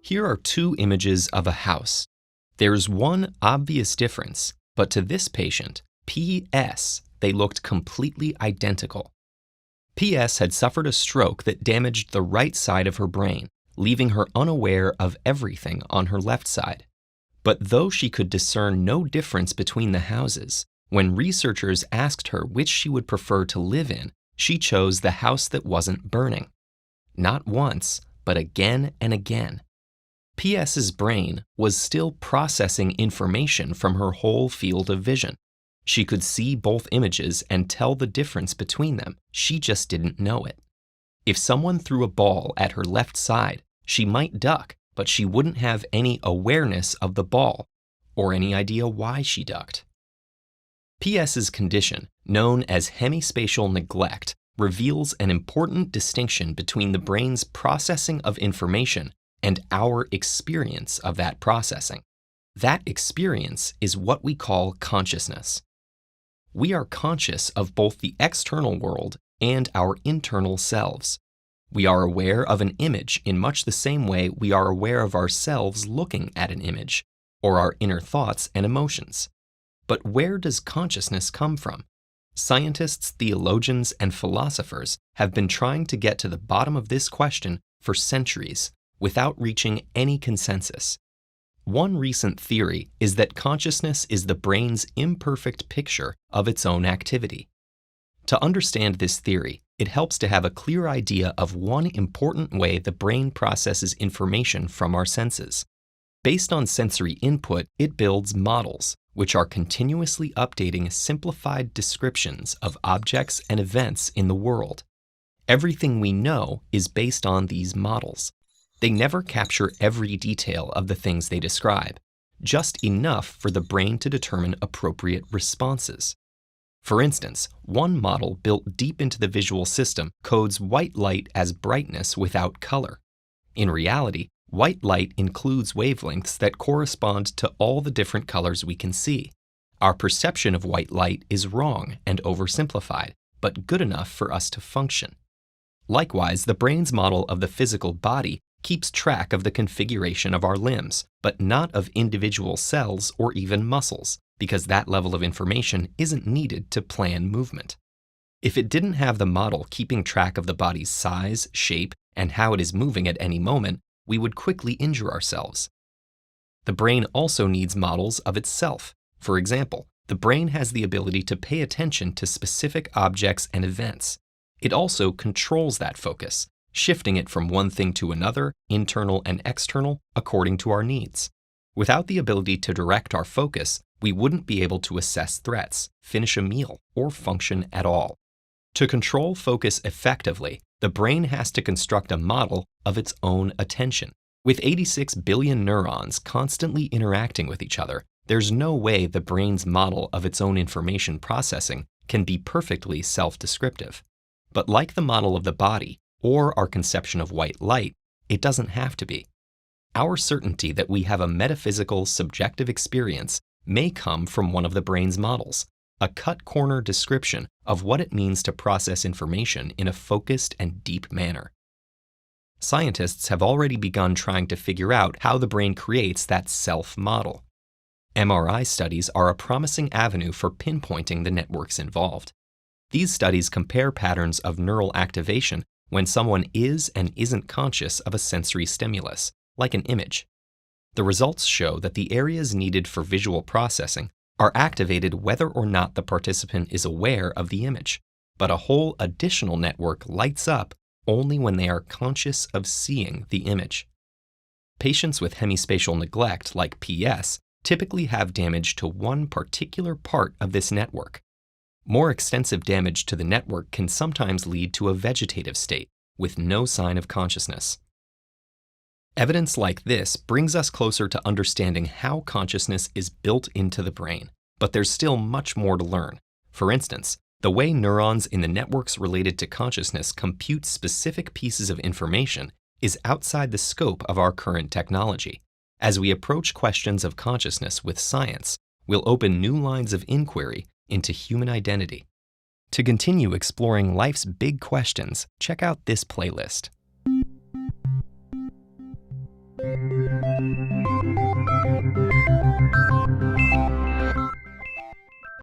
Here are two images of a house. There's one obvious difference, but to this patient, PS, they looked completely identical. PS had suffered a stroke that damaged the right side of her brain, leaving her unaware of everything on her left side. But though she could discern no difference between the houses, when researchers asked her which she would prefer to live in, she chose the house that wasn't burning. Not once, but again and again. PS's brain was still processing information from her whole field of vision. She could see both images and tell the difference between them. She just didn't know it. If someone threw a ball at her left side, she might duck, but she wouldn't have any awareness of the ball or any idea why she ducked. PS's condition, known as hemispatial neglect, reveals an important distinction between the brain's processing of information and our experience of that processing. That experience is what we call consciousness. We are conscious of both the external world and our internal selves. We are aware of an image in much the same way we are aware of ourselves looking at an image, or our inner thoughts and emotions. But where does consciousness come from? Scientists, theologians, and philosophers have been trying to get to the bottom of this question for centuries, without reaching any consensus. One recent theory is that consciousness is the brain's imperfect picture of its own activity. To understand this theory, it helps to have a clear idea of one important way the brain processes information from our senses. Based on sensory input, it builds models, which are continuously updating simplified descriptions of objects and events in the world. Everything we know is based on these models. They never capture every detail of the things they describe, just enough for the brain to determine appropriate responses. For instance, one model built deep into the visual system codes white light as brightness without color. In reality, white light includes wavelengths that correspond to all the different colors we can see. Our perception of white light is wrong and oversimplified, but good enough for us to function. Likewise, the brain's model of the physical body keeps track of the configuration of our limbs, but not of individual cells or even muscles, because that level of information isn't needed to plan movement. If it didn't have the model keeping track of the body's size, shape, and how it is moving at any moment, we would quickly injure ourselves. The brain also needs models of itself. For example, the brain has the ability to pay attention to specific objects and events. It also controls that focus, shifting it from one thing to another, internal and external, according to our needs. Without the ability to direct our focus, we wouldn't be able to assess threats, finish a meal, or function at all. To control focus effectively, the brain has to construct a model of its own attention. With 86 billion neurons constantly interacting with each other, there's no way the brain's model of its own information processing can be perfectly self-descriptive. But like the model of the body, or our conception of white light, it doesn't have to be. Our certainty that we have a metaphysical, subjective experience may come from one of the brain's models, a cut-corner description of what it means to process information in a focused and deep manner. Scientists have already begun trying to figure out how the brain creates that self-model. MRI studies are a promising avenue for pinpointing the networks involved. These studies compare patterns of neural activation when someone is and isn't conscious of a sensory stimulus, like an image. The results show that the areas needed for visual processing are activated whether or not the participant is aware of the image, but a whole additional network lights up only when they are conscious of seeing the image. Patients with hemispatial neglect, like PS, typically have damage to one particular part of this network. More extensive damage to the network can sometimes lead to a vegetative state with no sign of consciousness. Evidence like this brings us closer to understanding how consciousness is built into the brain, but there's still much more to learn. For instance, the way neurons in the networks related to consciousness compute specific pieces of information is outside the scope of our current technology. As we approach questions of consciousness with science, we'll open new lines of inquiry into human identity. To continue exploring life's big questions, check out this playlist.